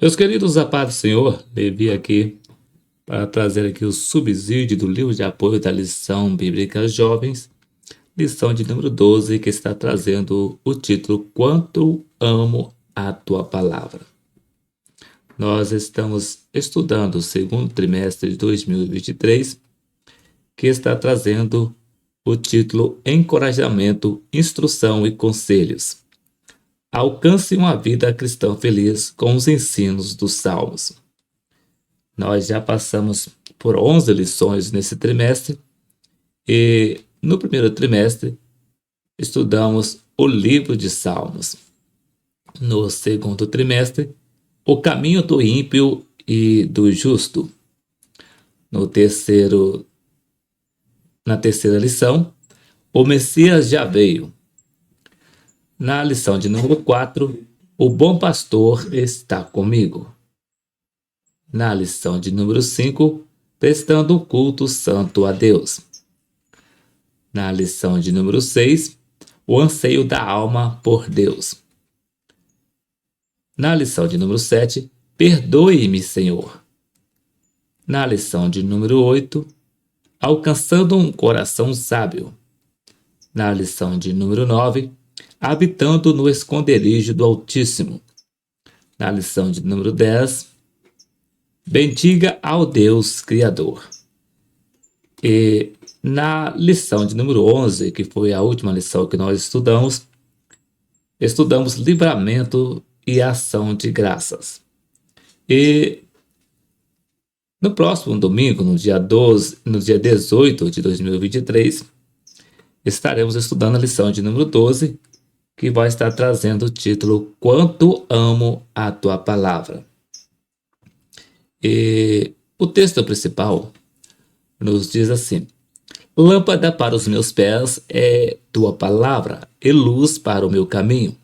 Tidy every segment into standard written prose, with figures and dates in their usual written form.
Meus queridos, a paz do Senhor, Levi aqui para trazer aqui o subsídio do livro de apoio da lição bíblica jovens, lição de número 12, que está trazendo o título Quanto Amo a Tua Palavra. Nós estamos estudando o segundo trimestre de 2023, que está trazendo o título Encorajamento, Instrução e Conselhos. Alcance uma vida cristã feliz com os ensinos dos Salmos. Nós já passamos por 11 lições nesse trimestre e no primeiro trimestre estudamos o livro de Salmos. No segundo trimestre, o caminho do ímpio e do justo. Na terceira lição, o Messias já veio. Na lição de número 4, o bom pastor está comigo. Na lição de número 5, prestando um culto santo a Deus. Na lição de número 6, o anseio da alma por Deus. Na lição de número 7, perdoe-me, Senhor. Na lição de número 8, alcançando um coração sábio. Na lição de número 9, habitando no esconderijo do Altíssimo. Na lição de número 10, bendiga ao Deus Criador. E na lição de número 11, que foi a última lição que nós estudamos livramento e ação de graças. E no próximo domingo, no dia 18 de 2023, estaremos estudando a lição de número 12, que vai estar trazendo o título Quanto Amo a Tua Palavra. E o texto principal nos diz assim: Lâmpada para os meus pés é Tua Palavra e luz para o meu caminho.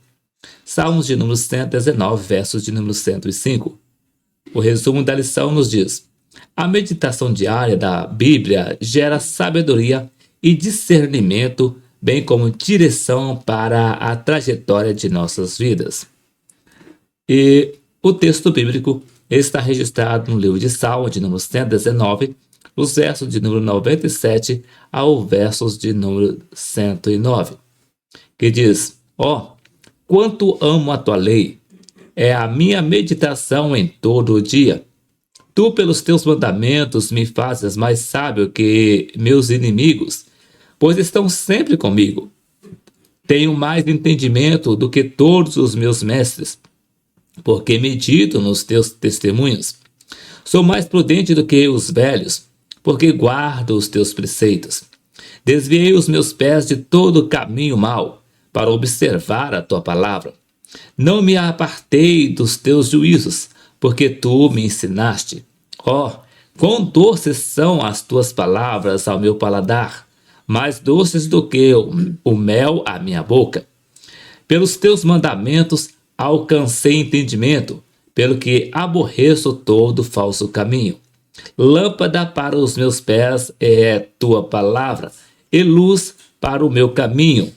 Salmos de número 119, versos de número 105. O resumo da lição nos diz: a meditação diária da Bíblia gera sabedoria e discernimento, bem como direção para a trajetória de nossas vidas. E o texto bíblico está registrado no livro de Salmos, de número 119, os versos de número 97 ao versos de número 109, que diz: quanto amo a tua lei, é a minha meditação em todo o dia. Tu, pelos teus mandamentos, me fazes mais sábio que meus inimigos, pois estão sempre comigo. Tenho mais entendimento do que todos os meus mestres, porque medito nos teus testemunhos. Sou mais prudente do que os velhos, porque guardo os teus preceitos. Desviei os meus pés de todo caminho mau, para observar a tua palavra. Não me apartei dos teus juízos, porque tu me ensinaste. Quão doces são as tuas palavras ao meu paladar, mais doces do que o mel à minha boca. Pelos teus mandamentos alcancei entendimento, pelo que aborreço todo falso caminho. Lâmpada para os meus pés é tua palavra, e luz para o meu caminho.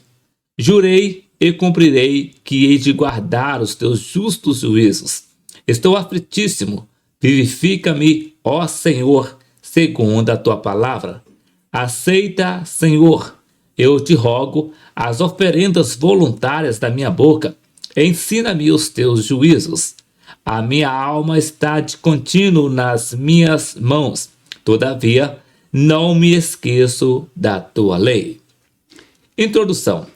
Jurei e cumprirei que hei de guardar os teus justos juízos. Estou aflitíssimo, vivifica-me, ó Senhor, segundo a tua palavra. Aceita, Senhor, eu te rogo, as oferendas voluntárias da minha boca. Ensina-me os teus juízos. A minha alma está de contínuo nas minhas mãos. Todavia, não me esqueço da tua lei. Introdução.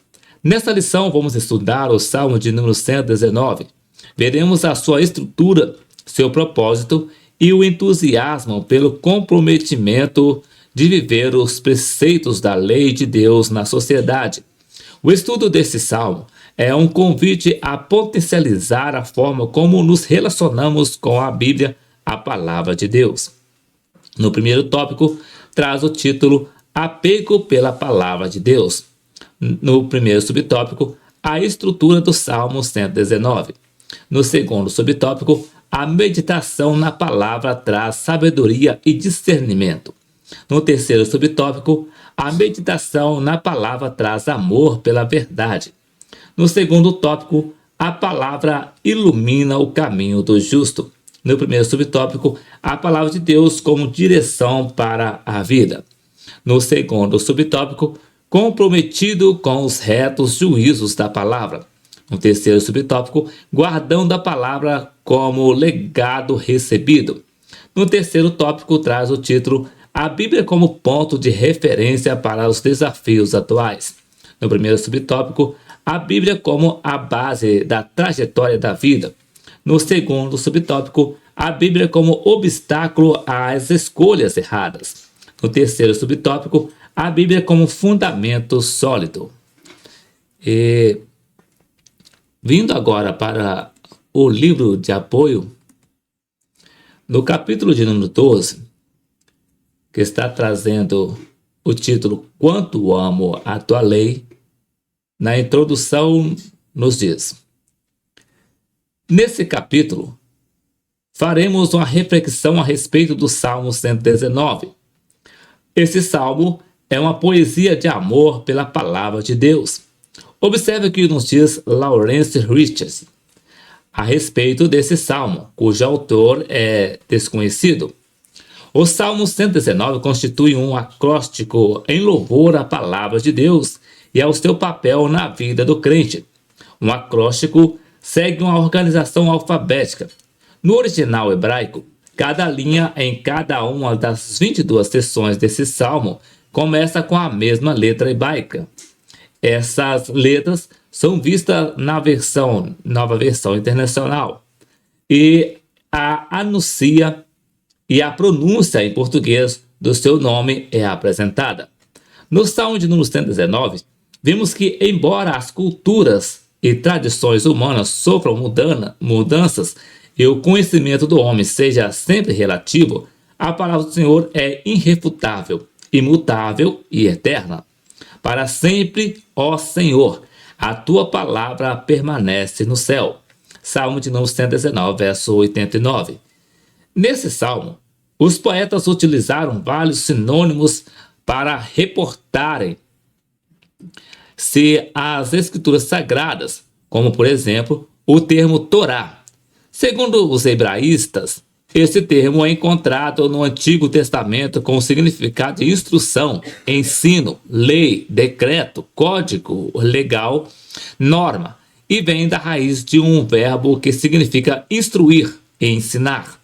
Nesta lição, vamos estudar o Salmo de número 119. Veremos a sua estrutura, seu propósito e o entusiasmo pelo comprometimento de viver os preceitos da lei de Deus na sociedade. O estudo desse salmo é um convite a potencializar a forma como nos relacionamos com a Bíblia, a palavra de Deus. No primeiro tópico, traz o título Apego pela Palavra de Deus. No primeiro subtópico, a estrutura do Salmo 119. No segundo subtópico, a meditação na palavra traz sabedoria e discernimento. No terceiro subtópico, a meditação na palavra traz amor pela verdade. No segundo tópico, a palavra ilumina o caminho do justo. No primeiro subtópico, a palavra de Deus como direção para a vida. No segundo subtópico, comprometido com os retos juízos da palavra. No terceiro subtópico, guardando a palavra como legado recebido. No terceiro tópico, traz o título A Bíblia como ponto de referência para os desafios atuais. No primeiro subtópico, a Bíblia como a base da trajetória da vida. No segundo subtópico, a Bíblia como obstáculo às escolhas erradas. No terceiro subtópico, a Bíblia como fundamento sólido. E vindo agora para o livro de apoio, no capítulo de número 12, que está trazendo o título Quanto Amo a Tua Lei, na introdução nos diz: nesse capítulo, faremos uma reflexão a respeito do Salmo 119. Esse salmo é uma poesia de amor pela palavra de Deus. Observe o que nos diz Lawrence Richards a respeito desse salmo, cujo autor é desconhecido. O Salmo 119 constitui um acróstico em louvor à palavra de Deus e ao seu papel na vida do crente. Um acróstico segue uma organização alfabética. No original hebraico, cada linha em cada uma das 22 seções desse salmo começa com a mesma letra hebraica. Essas letras são vistas na nova versão internacional e a anuncia e a pronúncia em português do seu nome é apresentada. No Salmo de número 119, vimos que, embora as culturas e tradições humanas sofram mudanças e o conhecimento do homem seja sempre relativo, a palavra do Senhor é irrefutável, imutável e eterna. Para sempre, ó Senhor, a tua palavra permanece no céu. Salmo de número 119, verso 89. Nesse salmo, os poetas utilizaram vários sinônimos para reportarem se as escrituras sagradas, como por exemplo o termo Torá. Segundo os hebraístas, esse termo é encontrado no Antigo Testamento com o significado de instrução, ensino, lei, decreto, código legal, norma, e vem da raiz de um verbo que significa instruir e ensinar.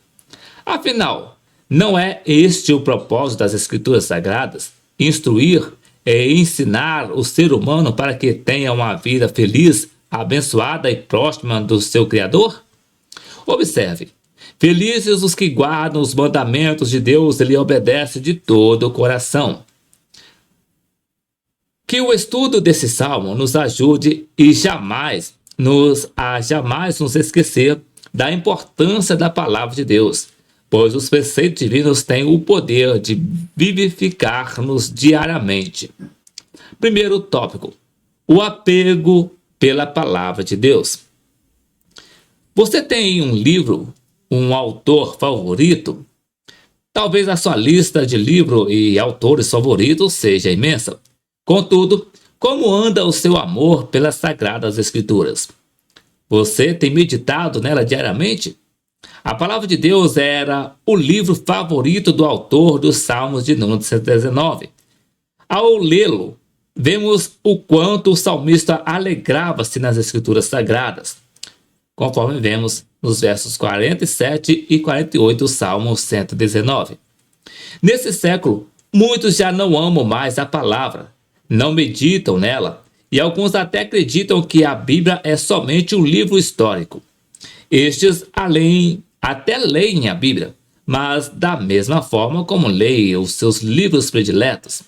Afinal, não é este o propósito das Escrituras Sagradas? Instruir e ensinar o ser humano para que tenha uma vida feliz, abençoada e próxima do seu Criador? Observe. Felizes os que guardam os mandamentos de Deus e lhe obedecem de todo o coração. Que o estudo desse salmo nos ajude e jamais nos esquecer da importância da palavra de Deus, pois os preceitos divinos têm o poder de vivificar-nos diariamente. Primeiro tópico: o apego pela palavra de Deus. Você tem um livro, um autor favorito? Talvez a sua lista de livros e autores favoritos seja imensa. Contudo, como anda o seu amor pelas Sagradas Escrituras? Você tem meditado nela diariamente? A palavra de Deus era o livro favorito do autor dos Salmos de número 119. Ao lê-lo, vemos o quanto o salmista alegrava-se nas Escrituras Sagradas, conforme vemos nos versos 47 e 48 do Salmo 119. Nesse século, muitos já não amam mais a palavra, não meditam nela, e alguns até acreditam que a Bíblia é somente um livro histórico. Estes até leem a Bíblia, mas da mesma forma como leem os seus livros prediletos.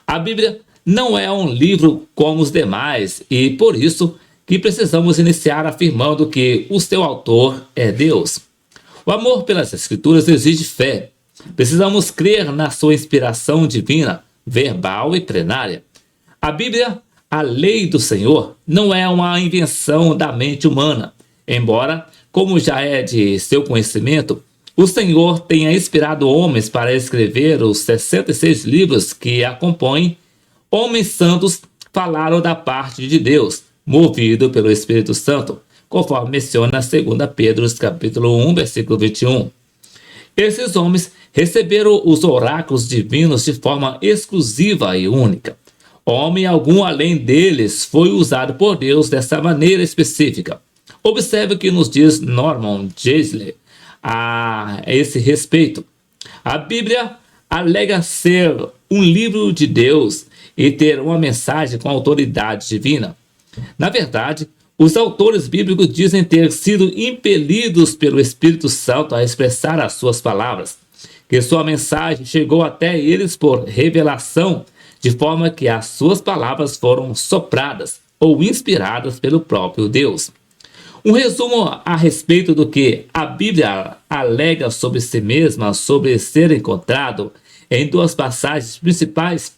A Bíblia não é um livro como os demais e, por isso, que precisamos iniciar afirmando que o seu autor é Deus. O amor pelas Escrituras exige fé. Precisamos crer na sua inspiração divina, verbal e plenária. A Bíblia, a lei do Senhor, não é uma invenção da mente humana, embora, como já é de seu conhecimento, o Senhor tenha inspirado homens para escrever os 66 livros que a compõem. Homens santos falaram da parte de Deus, movido pelo Espírito Santo, conforme menciona 2 Pedro, capítulo 1, versículo 21. Esses homens receberam os oráculos divinos de forma exclusiva e única. Homem algum além deles foi usado por Deus dessa maneira específica. Observe o que nos diz Norman Geisler a esse respeito. A Bíblia alega ser um livro de Deus e ter uma mensagem com autoridade divina. Na verdade, os autores bíblicos dizem ter sido impelidos pelo Espírito Santo a expressar as suas palavras, que sua mensagem chegou até eles por revelação, de forma que as suas palavras foram sopradas ou inspiradas pelo próprio Deus. Um resumo a respeito do que a Bíblia alega sobre si mesma, sobre ser encontrado em duas passagens principais.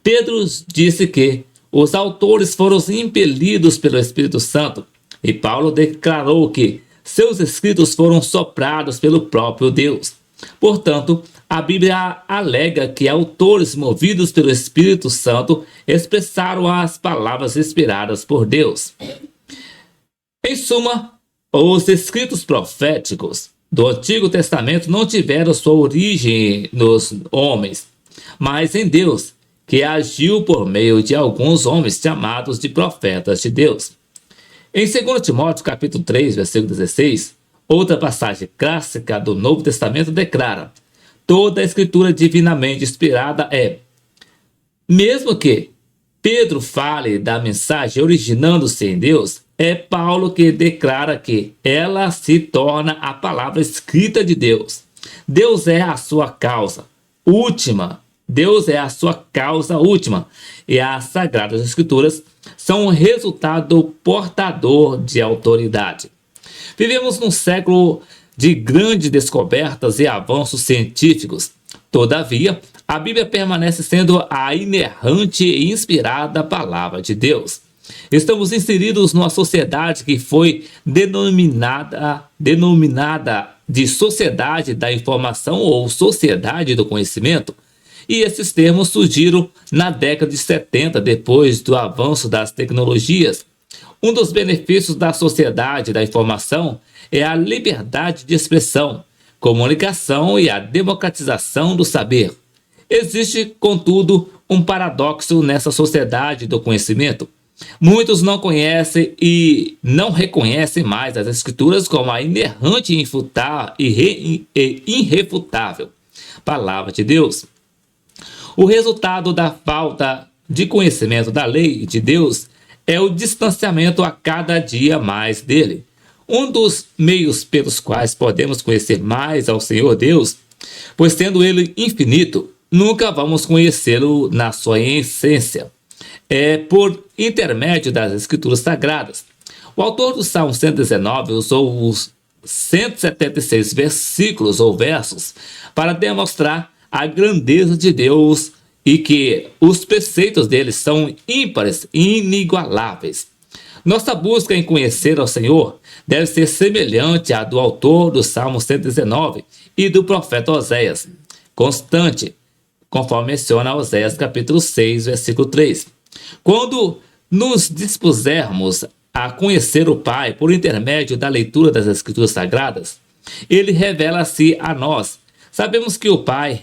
Pedro disse que os autores foram impelidos pelo Espírito Santo, e Paulo declarou que seus escritos foram soprados pelo próprio Deus. Portanto, a Bíblia alega que autores movidos pelo Espírito Santo expressaram as palavras inspiradas por Deus. Em suma, os escritos proféticos do Antigo Testamento não tiveram sua origem nos homens, mas em Deus, que agiu por meio de alguns homens chamados de profetas de Deus. Em 2 Timóteo capítulo 3, versículo 16, outra passagem clássica do Novo Testamento declara: toda a escritura divinamente inspirada é. Mesmo que Pedro fale da mensagem originando-se em Deus, é Paulo que declara que ela se torna a palavra escrita de Deus. Deus é a sua causa última. Deus é a sua causa última. E as Sagradas Escrituras são um resultado portador de autoridade. Vivemos num século de grandes descobertas e avanços científicos. Todavia, a Bíblia permanece sendo a inerrante e inspirada palavra de Deus. Estamos inseridos numa sociedade que foi denominada de sociedade da informação ou sociedade do conhecimento, e esses termos surgiram na década de 70, depois do avanço das tecnologias. Um dos benefícios da sociedade da informação é a liberdade de expressão, comunicação e a democratização do saber. Existe, contudo, um paradoxo nessa sociedade do conhecimento. Muitos não conhecem e não reconhecem mais as Escrituras como a inerrante e irrefutável palavra de Deus. O resultado da falta de conhecimento da lei de Deus é o distanciamento a cada dia mais dele. Um dos meios pelos quais podemos conhecer mais ao Senhor Deus, pois sendo ele infinito, nunca vamos conhecê-lo na sua essência, é por intermédio das Escrituras Sagradas. O autor do Salmo 119 usou os 176 versículos ou versos para demonstrar a grandeza de Deus e que os preceitos dele são ímpares e inigualáveis. Nossa busca em conhecer ao Senhor deve ser semelhante à do autor do Salmo 119 e do profeta Oséias, constante, conforme menciona Oséias capítulo 6, versículo 3. Quando nos dispusermos a conhecer o Pai por intermédio da leitura das Escrituras Sagradas, ele revela-se a nós. Sabemos que o Pai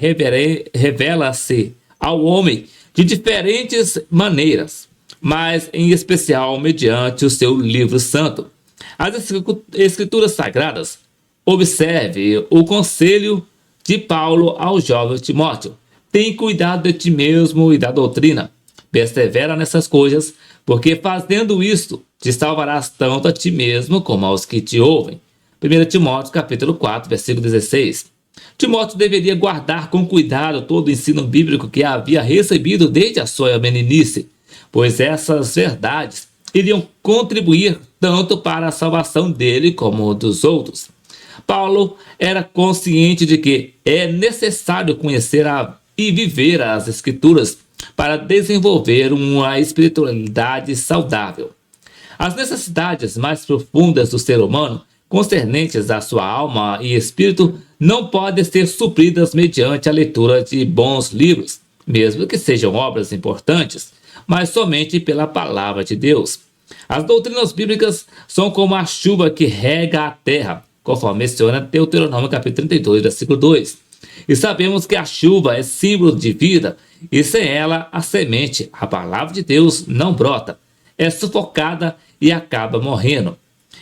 revela-se ao homem de diferentes maneiras, mas em especial mediante o seu livro santo. As Escrituras Sagradas. Observe o conselho de Paulo ao jovem Timóteo: tem cuidado de ti mesmo e da doutrina. Persevera nessas coisas, porque fazendo isto, te salvarás tanto a ti mesmo como aos que te ouvem. 1 Timóteo capítulo 4, versículo 16. Timóteo deveria guardar com cuidado todo o ensino bíblico que havia recebido desde a sua meninice, pois essas verdades iriam contribuir tanto para a salvação dele como dos outros. Paulo era consciente de que é necessário conhecer e viver as Escrituras para desenvolver uma espiritualidade saudável. As necessidades mais profundas do ser humano, concernentes à sua alma e espírito, não podem ser supridas mediante a leitura de bons livros, mesmo que sejam obras importantes, mas somente pela palavra de Deus. As doutrinas bíblicas são como a chuva que rega a terra, conforme menciona Deuteronômio capítulo 32, versículo 2. E sabemos que a chuva é símbolo de vida, e sem ela a semente, a palavra de Deus, não brota. É sufocada e acaba morrendo.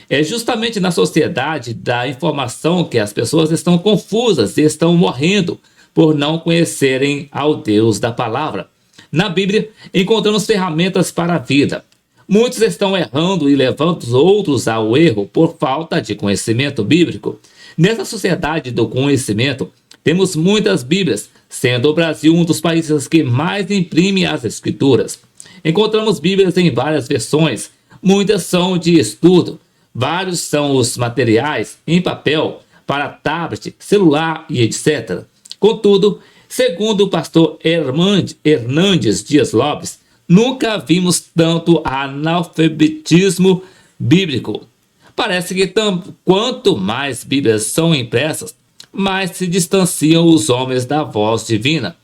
É justamente na sociedade da informação que as pessoas estão confusas e estão morrendo por não conhecerem ao Deus da palavra. Na Bíblia, encontramos ferramentas para a vida. Muitos estão errando e levando os outros ao erro por falta de conhecimento bíblico. Nessa sociedade do conhecimento, temos muitas Bíblias, sendo o Brasil um dos países que mais imprime as Escrituras. Encontramos Bíblias em várias versões, muitas são de estudo, vários são os materiais em papel, para tablet, celular e etc. Contudo, segundo o pastor Hernandes Dias Lopes, nunca vimos tanto analfabetismo bíblico. Parece que quanto mais Bíblias são impressas, mais se distanciam os homens da voz divina,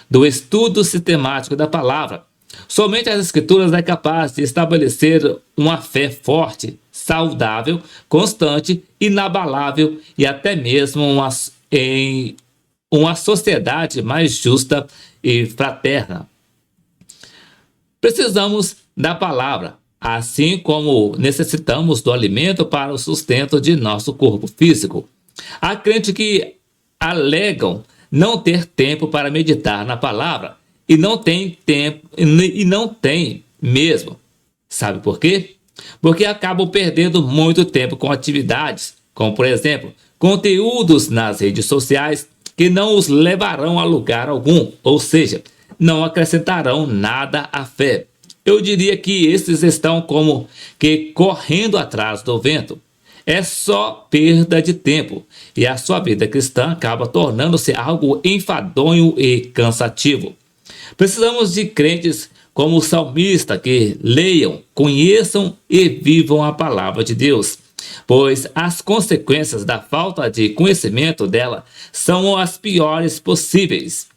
do estudo sistemático da palavra. Somente as Escrituras é capaz de estabelecer uma fé forte, saudável, constante, inabalável e até mesmo em uma sociedade mais justa e fraterna. Precisamos da palavra, assim como necessitamos do alimento para o sustento de nosso corpo físico. Há crentes que alegam não ter tempo para meditar na palavra e não tem tempo e não tem mesmo. Sabe por quê? Porque acabam perdendo muito tempo com atividades, como por exemplo, conteúdos nas redes sociais que não os levarão a lugar algum, ou seja, não acrescentarão nada à fé. Eu diria que esses estão como que correndo atrás do vento. É só perda de tempo e a sua vida cristã acaba tornando-se algo enfadonho e cansativo. Precisamos de crentes como o salmista que leiam, conheçam e vivam a palavra de Deus, pois as consequências da falta de conhecimento dela são as piores possíveis.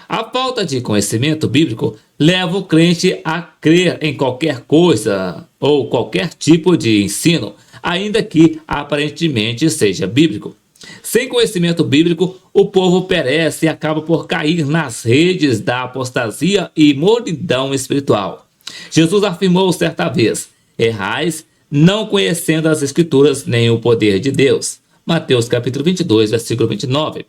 A falta de conhecimento bíblico leva o crente a crer em qualquer coisa ou qualquer tipo de ensino, ainda que aparentemente seja bíblico. Sem conhecimento bíblico, o povo perece e acaba por cair nas redes da apostasia e mornidão espiritual. Jesus afirmou certa vez: errais, não conhecendo as Escrituras nem o poder de Deus. Mateus capítulo 22, versículo 29.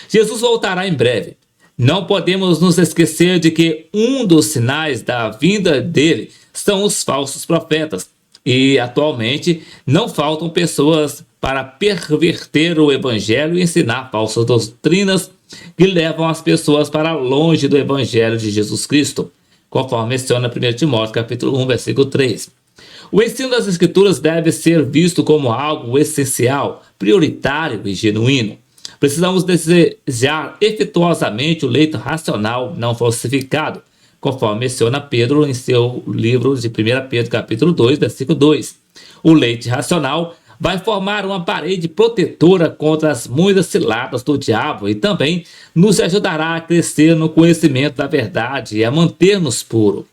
Jesus voltará em breve. Não podemos nos esquecer de que um dos sinais da vinda dele são os falsos profetas. E atualmente não faltam pessoas para perverter o evangelho e ensinar falsas doutrinas que levam as pessoas para longe do evangelho de Jesus Cristo, conforme menciona 1 Timóteo capítulo 1, versículo 3. O ensino das Escrituras deve ser visto como algo essencial, prioritário e genuíno. Precisamos desejar efetuosamente o leite racional não falsificado, conforme menciona Pedro em seu livro de 1 Pedro capítulo 2, versículo 2. O leite racional vai formar uma parede protetora contra as muitas ciladas do diabo e também nos ajudará a crescer no conhecimento da verdade e a manter-nos puros.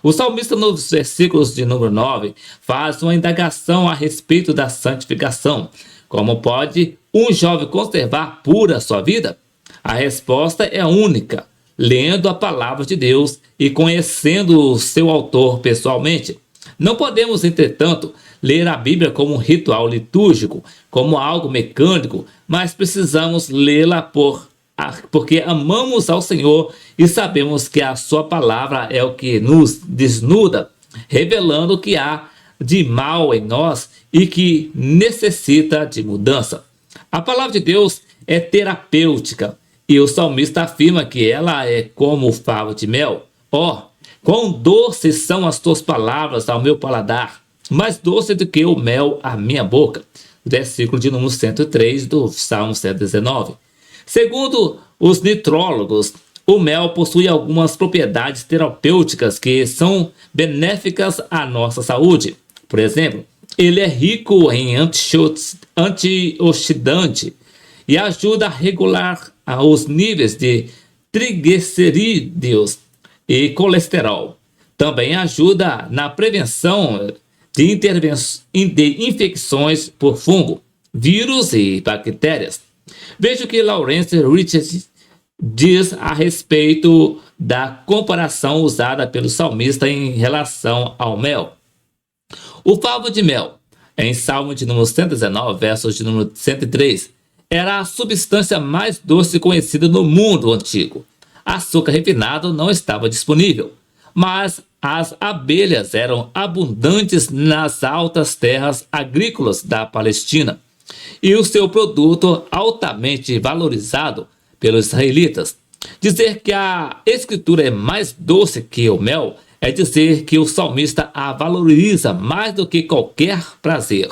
O salmista, nos versículos de número 9, faz uma indagação a respeito da santificação. Como pode um jovem conservar pura a sua vida? A resposta é única: lendo a palavra de Deus e conhecendo o seu autor pessoalmente. Não podemos, entretanto, ler a Bíblia como um ritual litúrgico, como algo mecânico, mas precisamos lê-la porque amamos ao Senhor e sabemos que a sua palavra é o que nos desnuda, revelando o que há de mal em nós e que necessita de mudança. A palavra de Deus é terapêutica e o salmista afirma que ela é como o favo de mel. Ó, quão doces são as tuas palavras ao meu paladar, mais doce do que o mel à minha boca. Versículo de número 103 do Salmo 119. Segundo os nitrólogos, o mel possui algumas propriedades terapêuticas que são benéficas à nossa saúde. Por exemplo, ele é rico em antioxidante e ajuda a regular os níveis de triglicerídeos e colesterol. Também ajuda na prevenção de infecções por fungo, vírus e bactérias. Veja o que Lawrence Richards diz a respeito da comparação usada pelo salmista em relação ao mel. O favo de mel, em Salmo de número 119, versos de número 103, era a substância mais doce conhecida no mundo antigo. Açúcar refinado não estava disponível, mas as abelhas eram abundantes nas altas terras agrícolas da Palestina, e o seu produto altamente valorizado pelos israelitas. Dizer que a escritura é mais doce que o mel é dizer que o salmista a valoriza mais do que qualquer prazer.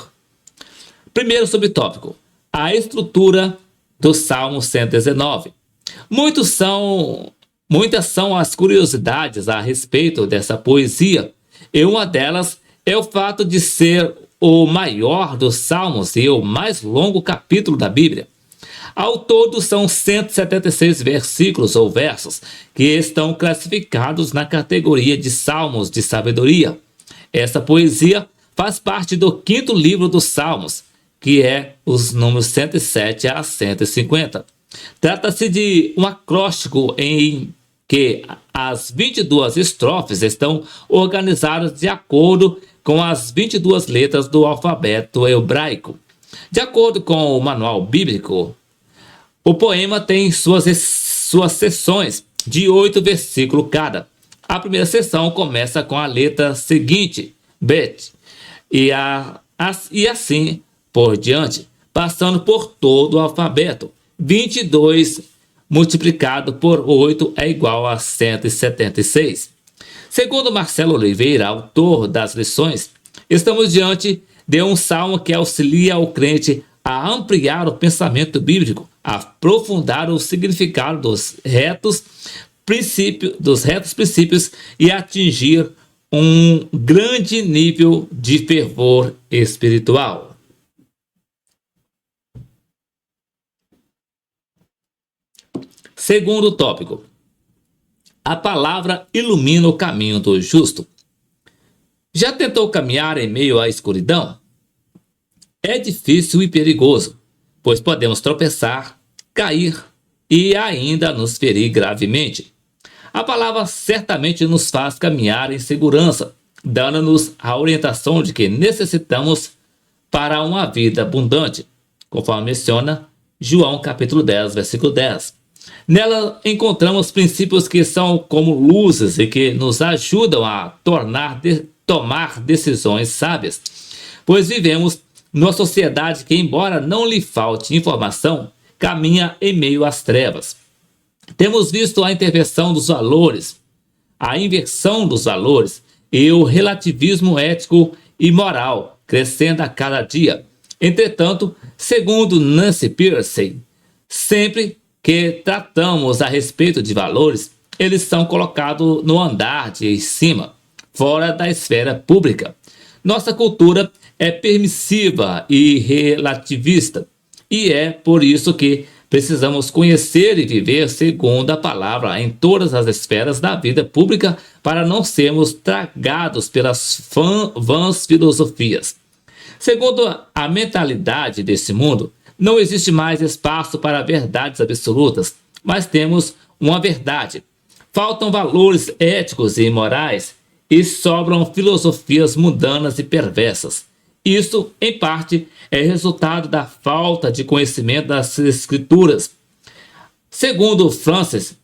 Primeiro subtópico: a estrutura do Salmo 119. Muitas são as curiosidades a respeito dessa poesia, e uma delas é o fato de ser o maior dos salmos e o mais longo capítulo da Bíblia. Ao todo, são 176 versículos ou versos que estão classificados na categoria de salmos de sabedoria. Essa poesia faz parte do 5º livro dos Salmos, que é os números 107 a 150. Trata-se de um acróstico em que as 22 estrofes estão organizadas de acordo com as 22 letras do alfabeto hebraico. De acordo com o manual bíblico, o poema tem suas seções de 8 versículos cada. A primeira seção começa com a letra seguinte, Bet, e assim por diante, passando por todo o alfabeto. 22 multiplicado por 8 é igual a 176. Segundo Marcelo Oliveira, autor das lições, estamos diante de um salmo que auxilia o crente a ampliar o pensamento bíblico, a aprofundar o significado dos retos princípios e atingir um grande nível de fervor espiritual. Segundo tópico: a palavra ilumina o caminho do justo. Já tentou caminhar em meio à escuridão? É difícil e perigoso, pois podemos tropeçar, cair e ainda nos ferir gravemente. A palavra certamente nos faz caminhar em segurança, dando-nos a orientação de que necessitamos para uma vida abundante, conforme menciona João capítulo 10, versículo 10. Nela encontramos princípios que são como luzes e que nos ajudam a tomar decisões sábias, pois vivemos numa sociedade que, embora não lhe falte informação, caminha em meio às trevas. Temos visto a inversão dos valores e o relativismo ético e moral crescendo a cada dia. Entretanto, segundo Nancy Pearcey, sempre que tratamos a respeito de valores, eles são colocados no andar de cima, fora da esfera pública. Nossa cultura é permissiva e relativista, e é por isso que precisamos conhecer e viver segundo a palavra em todas as esferas da vida pública para não sermos tragados pelas vãs filosofias. Segundo a mentalidade desse mundo, não existe mais espaço para verdades absolutas, mas temos uma verdade. Faltam valores éticos e morais e sobram filosofias mundanas e perversas. Isso, em parte, é resultado da falta de conhecimento das Escrituras. Segundo Francis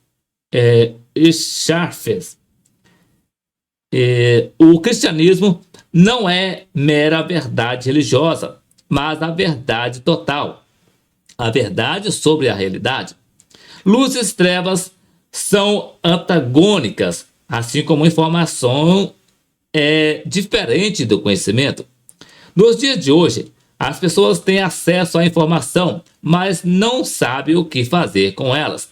Schaeffer, o cristianismo não é mera verdade religiosa, mas a verdade total, a verdade sobre a realidade. Luz e trevas são antagônicas, assim como informação é diferente do conhecimento. Nos dias de hoje, as pessoas têm acesso à informação, mas não sabem o que fazer com elas.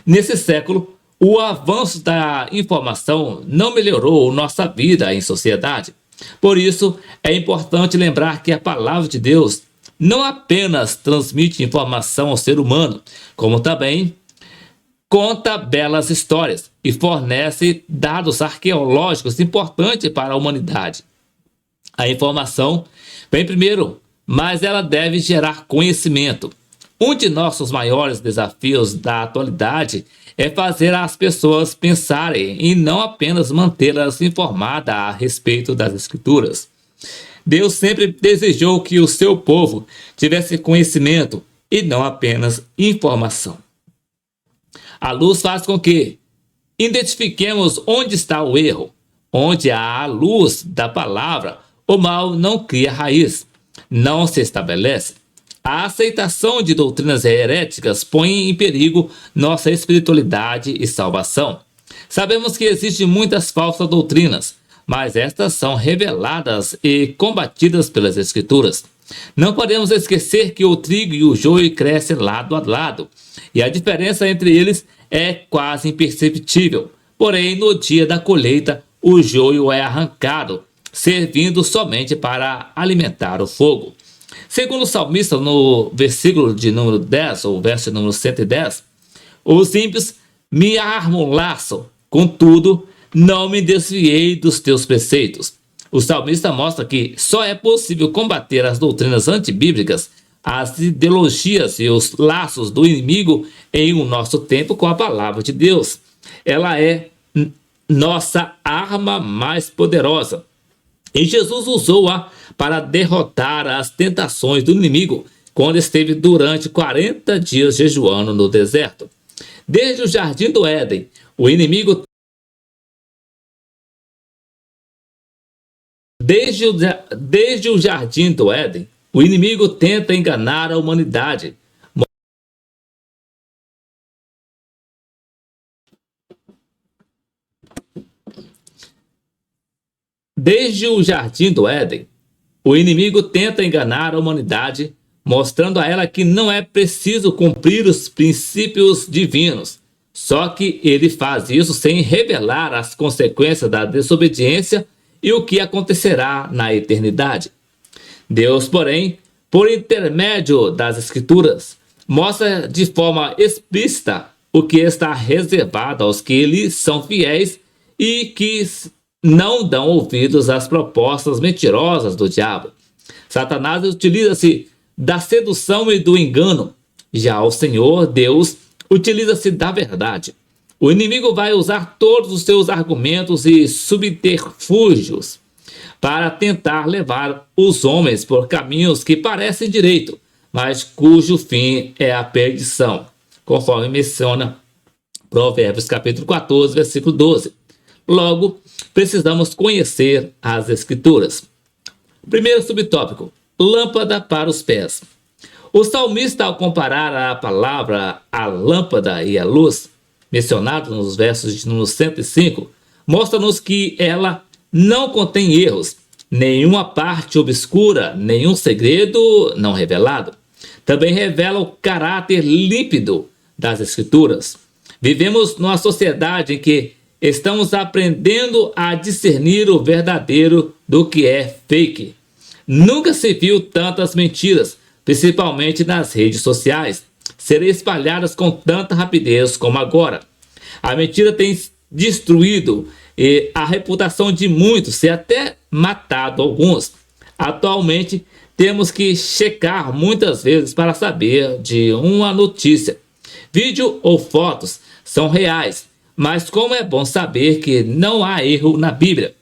Nesse século, o avanço da informação não melhorou nossa vida em sociedade. Por isso, é importante lembrar que a palavra de Deus não apenas transmite informação ao ser humano, como também conta belas histórias e fornece dados arqueológicos importantes para a humanidade. A informação vem primeiro, mas ela deve gerar conhecimento. Um de nossos maiores desafios da atualidade é fazer as pessoas pensarem e não apenas mantê-las informadas a respeito das Escrituras. Deus sempre desejou que o seu povo tivesse conhecimento e não apenas informação. A luz faz com que identifiquemos onde está o erro. Onde há a luz da palavra, o mal não cria raiz, não se estabelece. A aceitação de doutrinas heréticas põe em perigo nossa espiritualidade e salvação. Sabemos que existem muitas falsas doutrinas, mas estas são reveladas e combatidas pelas Escrituras. Não podemos esquecer que o trigo e o joio crescem lado a lado, e a diferença entre eles é quase imperceptível. Porém, no dia da colheita, o joio é arrancado, servindo somente para alimentar o fogo. Segundo o salmista, no versículo de número 10, ou verso número 110, os ímpios me armam laço, contudo, não me desviei dos teus preceitos. O salmista mostra que só é possível combater as doutrinas antibíblicas, as ideologias e os laços do inimigo em o nosso tempo com a palavra de Deus. Ela é nossa arma mais poderosa. E Jesus usou-a para derrotar as tentações do inimigo quando esteve durante 40 dias jejuando no deserto. Desde o jardim do Éden, o inimigo Desde o jardim do Éden, o inimigo tenta enganar a humanidade. Desde o jardim do Éden, o inimigo tenta enganar a humanidade, mostrando a ela que não é preciso cumprir os princípios divinos. Só que ele faz isso sem revelar as consequências da desobediência e o que acontecerá na eternidade. Deus, porém, por intermédio das Escrituras, mostra de forma explícita o que está reservado aos que lhe são fiéis e que não dão ouvidos às propostas mentirosas do diabo. Satanás utiliza-se da sedução e do engano. Já o Senhor Deus utiliza-se da verdade. O inimigo vai usar todos os seus argumentos e subterfúgios para tentar levar os homens por caminhos que parecem direito, mas cujo fim é a perdição, conforme menciona Provérbios capítulo 14, versículo 12. Logo, precisamos conhecer as Escrituras. Primeiro subtópico: lâmpada para os pés. O salmista, ao comparar a palavra a lâmpada e a luz, mencionado nos versos de número 105, mostra-nos que ela não contém erros, nenhuma parte obscura, nenhum segredo não revelado. Também revela o caráter límpido das Escrituras. Vivemos numa sociedade em que estamos aprendendo a discernir o verdadeiro do que é fake. Nunca se viu tantas mentiras, principalmente nas redes sociais, serem espalhadas com tanta rapidez como agora. A mentira tem destruído a reputação de muitos e até matado alguns. Atualmente, temos que checar muitas vezes para saber de uma notícia. Vídeo ou fotos são reais, mas como é bom saber que não há erro na Bíblia.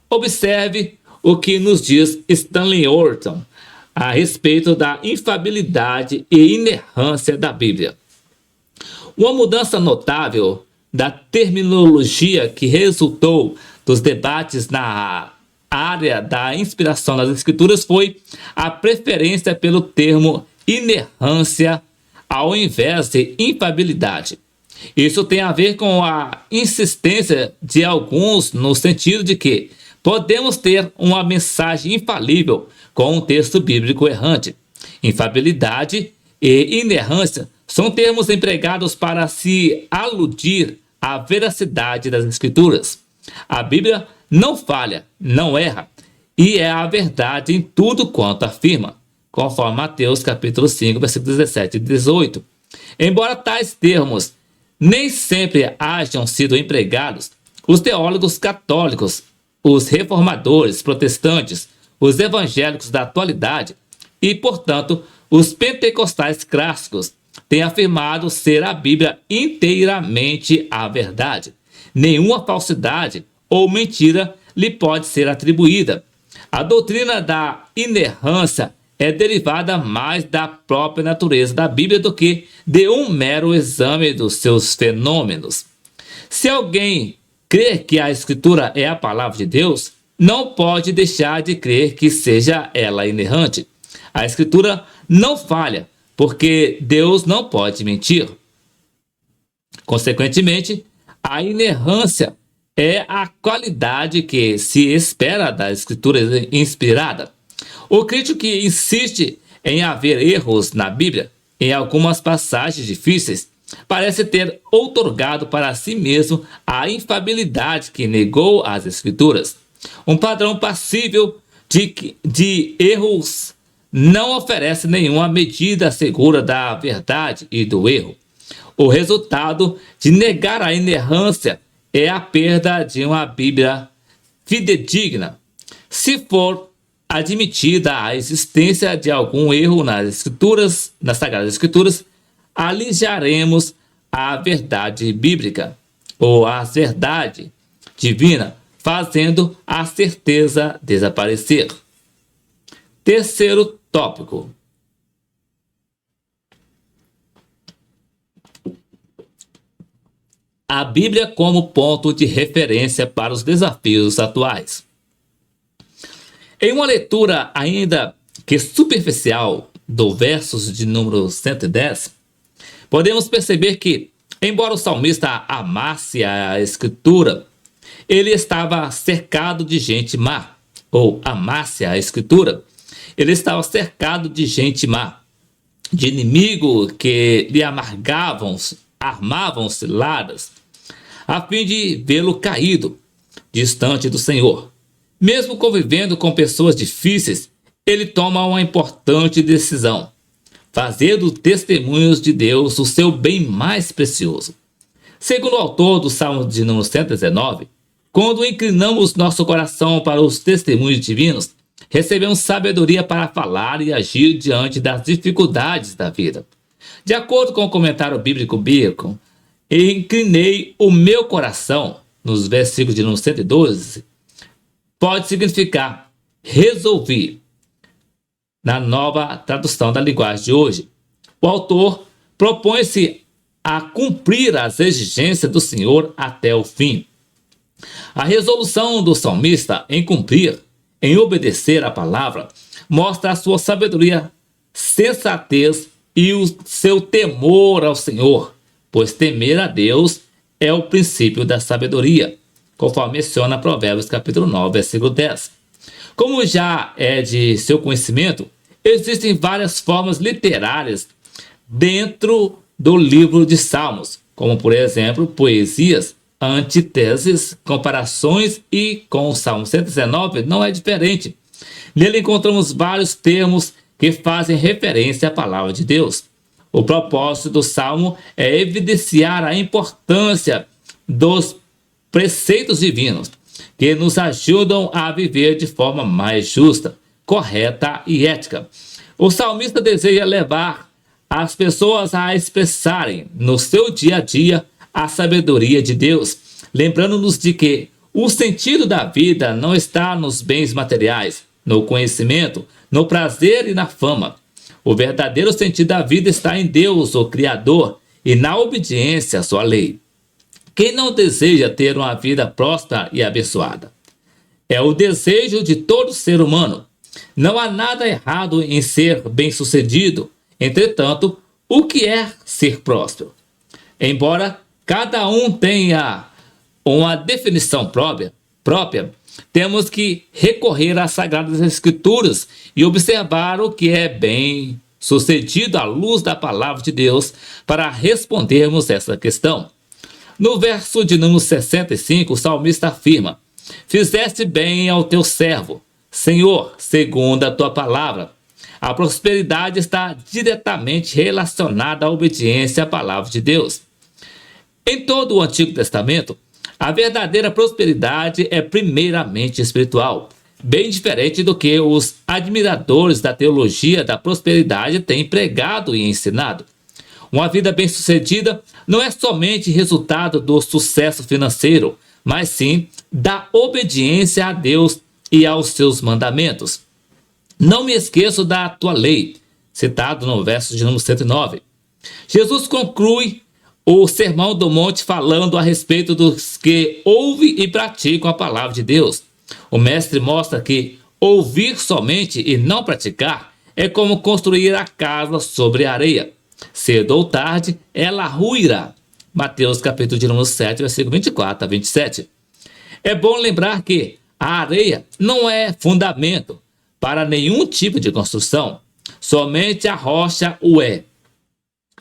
Observe o que nos diz Stanley Orton a respeito da infalibilidade e inerrância da Bíblia. Uma mudança notável da terminologia que resultou dos debates na área da inspiração das Escrituras foi a preferência pelo termo inerrância ao invés de infalibilidade. Isso tem a ver com a insistência de alguns no sentido de que podemos ter uma mensagem infalível com um texto bíblico errante. Infalibilidade e inerrância são termos empregados para se aludir à veracidade das Escrituras. A Bíblia não falha, não erra, e é a verdade em tudo quanto afirma, conforme Mateus capítulo 5, versículos 17 e 18. Embora tais termos nem sempre hajam sido empregados, os teólogos católicos, os reformadores protestantes, os evangélicos da atualidade e, portanto, os pentecostais clássicos têm afirmado ser a Bíblia inteiramente a verdade. Nenhuma falsidade ou mentira lhe pode ser atribuída. A doutrina da inerrância é derivada mais da própria natureza da Bíblia do que de um mero exame dos seus fenômenos. Se alguém crer que a Escritura é a palavra de Deus, não pode deixar de crer que seja ela inerrante. A Escritura não falha, porque Deus não pode mentir. Consequentemente, a inerrância é a qualidade que se espera da Escritura inspirada. O crítico que insiste em haver erros na Bíblia, em algumas passagens difíceis, parece ter outorgado para si mesmo a infalibilidade que negou às Escrituras. Um padrão passível de erros não oferece nenhuma medida segura da verdade e do erro. O resultado de negar a inerrância é a perda de uma Bíblia fidedigna. Se for admitida a existência de algum erro nas Sagradas Escrituras, alijaremos a verdade bíblica ou a verdade divina, fazendo a certeza desaparecer. Terceiro tópico. A Bíblia como ponto de referência para os desafios atuais. Em uma leitura ainda que superficial do versos de número 110, podemos perceber que, embora o salmista amasse a Escritura, ele estava cercado de gente má, ou amasse a Escritura, ele estava cercado de gente má, de inimigo que lhe armavam ciladas, a fim de vê-lo caído, distante do Senhor. Mesmo convivendo com pessoas difíceis, ele toma uma importante decisão: fazer dos testemunhos de Deus o seu bem mais precioso. Segundo o autor do Salmo de número 119, quando inclinamos nosso coração para os testemunhos divinos, recebemos sabedoria para falar e agir diante das dificuldades da vida. De acordo com o comentário bíblico Bacon, inclinei o meu coração, nos versículos de número 112, pode significar resolvi, na nova tradução da linguagem de hoje. O autor propõe-se a cumprir as exigências do Senhor até o fim. A resolução do salmista em cumprir, em obedecer à palavra, mostra a sua sabedoria, sensatez e o seu temor ao Senhor, pois temer a Deus é o princípio da sabedoria, conforme menciona Provérbios capítulo 9, versículo 10. Como já é de seu conhecimento, existem várias formas literárias dentro do livro de Salmos, como por exemplo, poesias, antíteses, comparações, e com o Salmo 119 não é diferente. Nele encontramos vários termos que fazem referência à palavra de Deus. O propósito do Salmo é evidenciar a importância dos preceitos divinos, que nos ajudam a viver de forma mais justa, correta e ética. O salmista deseja levar as pessoas a expressarem no seu dia a dia a sabedoria de Deus, lembrando-nos de que o sentido da vida não está nos bens materiais, no conhecimento, no prazer e na fama. O verdadeiro sentido da vida está em Deus, o Criador, e na obediência à sua lei. Quem não deseja ter uma vida próspera e abençoada? É o desejo de todo ser humano. Não há nada errado em ser bem-sucedido. Entretanto, o que é ser próspero? Embora cada um tenha uma definição própria, temos que recorrer às Sagradas Escrituras e observar o que é bem-sucedido à luz da palavra de Deus para respondermos essa questão. No verso de número 65, o salmista afirma: fizeste bem ao teu servo, Senhor, segundo a tua palavra. A prosperidade está diretamente relacionada à obediência à palavra de Deus. Em todo o Antigo Testamento, a verdadeira prosperidade é primeiramente espiritual. bem diferente do que os admiradores da teologia da prosperidade têm pregado e ensinado. Uma vida bem-sucedida não é somente resultado do sucesso financeiro, mas sim da obediência a Deus e aos seus mandamentos. Não me esqueço da tua lei, citado no verso de número 109. Jesus conclui o Sermão do Monte falando a respeito dos que ouvem e praticam a palavra de Deus. O mestre mostra que ouvir somente e não praticar é como construir a casa sobre a areia. Cedo ou tarde, ela ruirá. Mateus capítulo de número 7, versículo 24 a 27. É bom lembrar que a areia não é fundamento para nenhum tipo de construção. Somente a rocha o é.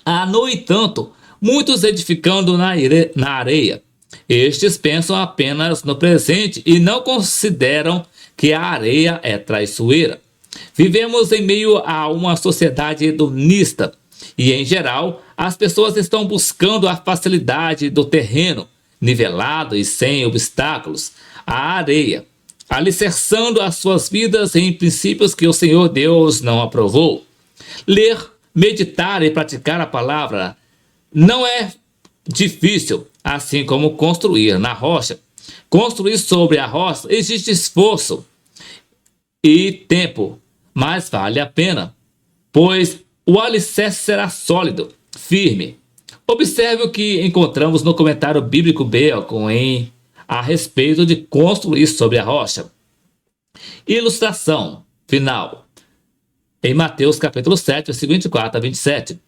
Há, no entanto, muitos edificando na areia. Estes pensam apenas no presente e não consideram que a areia é traiçoeira. Vivemos em meio a uma sociedade hedonista e, em geral, as pessoas estão buscando a facilidade do terreno, nivelado e sem obstáculos, a areia, alicerçando as suas vidas em princípios que o Senhor Deus não aprovou. Ler, meditar e praticar a palavra não é difícil, assim como construir na rocha. Construir sobre a rocha exige esforço e tempo, mas vale a pena, pois o alicerce será sólido, firme. Observe o que encontramos no comentário bíblico Bacon a respeito de construir sobre a rocha. Ilustração final. Em Mateus capítulo 7, versículo 24 a 27.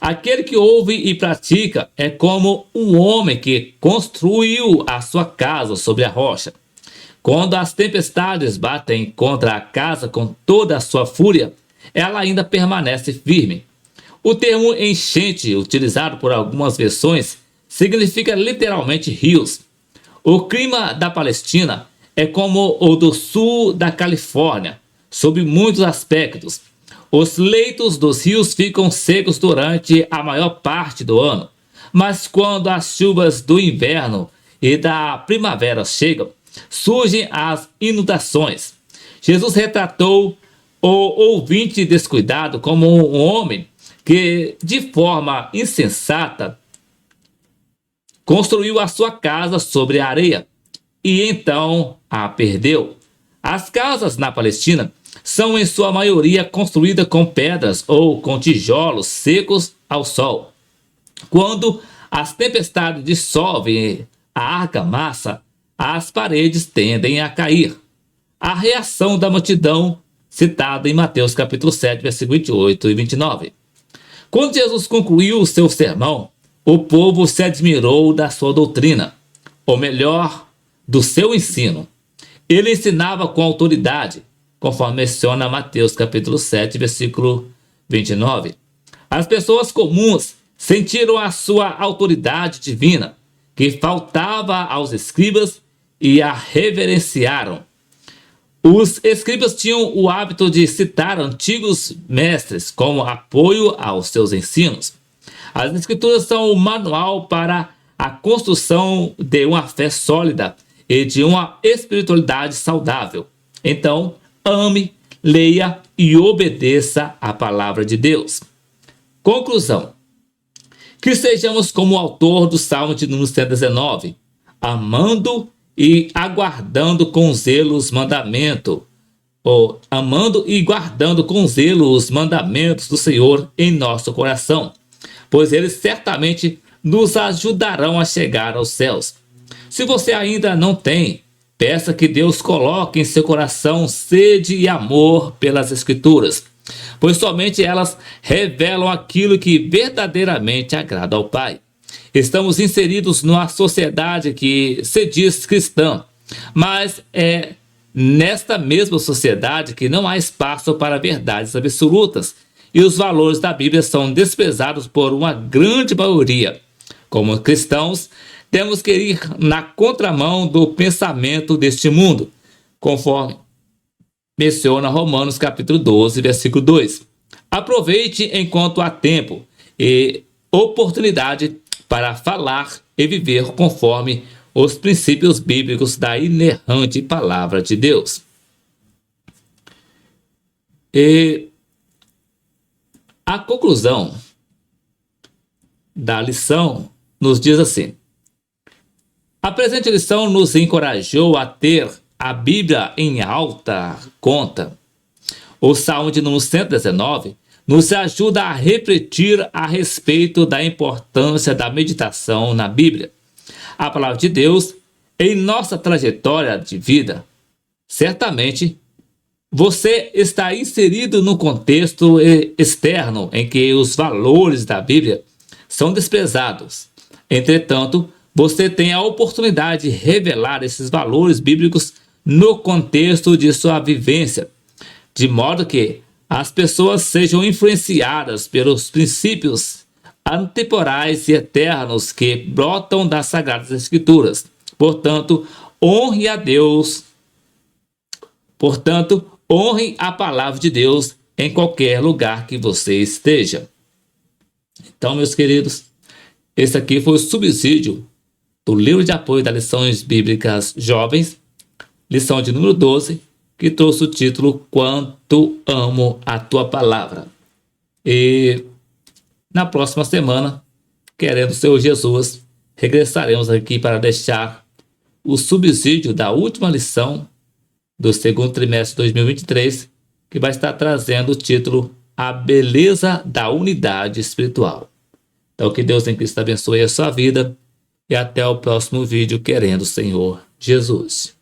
Aquele que ouve e pratica é como um homem que construiu a sua casa sobre a rocha. Quando as tempestades batem contra a casa com toda a sua fúria, ela ainda permanece firme. O termo enchente, utilizado por algumas versões, significa literalmente rios. O clima da Palestina é como o do sul da Califórnia, sob muitos aspectos. Os leitos dos rios ficam secos durante a maior parte do ano, mas quando as chuvas do inverno e da primavera chegam, surgem as inundações. Jesus retratou o ouvinte descuidado como um homem que, de forma insensata, construiu a sua casa sobre a areia e então a perdeu. As casas na Palestina são em sua maioria construídas com pedras ou com tijolos secos ao sol. Quando as tempestades dissolvem a argamassa, as paredes tendem a cair. A reação da multidão, citada em Mateus capítulo 7, versículo 28 e 29. Quando Jesus concluiu o seu sermão, o povo se admirou da sua doutrina, ou melhor, do seu ensino. Ele ensinava com autoridade, conforme menciona Mateus capítulo 7, versículo 29. As pessoas comuns sentiram a sua autoridade divina, que faltava aos escribas, e a reverenciaram. Os escribas tinham o hábito de citar antigos mestres como apoio aos seus ensinos. As escrituras são o manual para a construção de uma fé sólida e de uma espiritualidade saudável. Então, ame, leia e obedeça a palavra de Deus. Conclusão. Que sejamos como o autor do Salmo de número 119, amando e aguardando com zelo os mandamentos, ou amando e guardando com zelo os mandamentos do Senhor em nosso coração, pois eles certamente nos ajudarão a chegar aos céus. Se você ainda não tem, peça que Deus coloque em seu coração sede e amor pelas Escrituras, pois somente elas revelam aquilo que verdadeiramente agrada ao Pai. Estamos inseridos numa sociedade que se diz cristã, mas é nesta mesma sociedade que não há espaço para verdades absolutas e os valores da Bíblia são desprezados por uma grande maioria. Como cristãos, temos que ir na contramão do pensamento deste mundo, conforme menciona Romanos capítulo 12, versículo 2. Aproveite enquanto há tempo e oportunidade para falar e viver conforme os princípios bíblicos da inerrante palavra de Deus. E a conclusão da lição nos diz assim: a presente lição nos encorajou a ter a Bíblia em alta conta. O Salmo de número 119 nos ajuda a refletir a respeito da importância da meditação na Bíblia, a palavra de Deus, em nossa trajetória de vida. Certamente, você está inserido no contexto externo em que os valores da Bíblia são desprezados. Entretanto, você tem a oportunidade de revelar esses valores bíblicos no contexto de sua vivência, de modo que as pessoas sejam influenciadas pelos princípios atemporais e eternos que brotam das Sagradas Escrituras. Portanto, honre a Deus. Portanto, honre a palavra de Deus em qualquer lugar que você esteja. Então, meus queridos, esse aqui foi o subsídio do livro de apoio das lições bíblicas jovens, lição de número 12, que trouxe o título Quanto Amo a Tua Palavra. E na próxima semana, querendo o Senhor Jesus, regressaremos aqui para deixar o subsídio da última lição do segundo trimestre de 2023, que vai estar trazendo o título A Beleza da Unidade Espiritual. Então, que Deus em Cristo abençoe a sua vida e até o próximo vídeo, querendo o Senhor Jesus.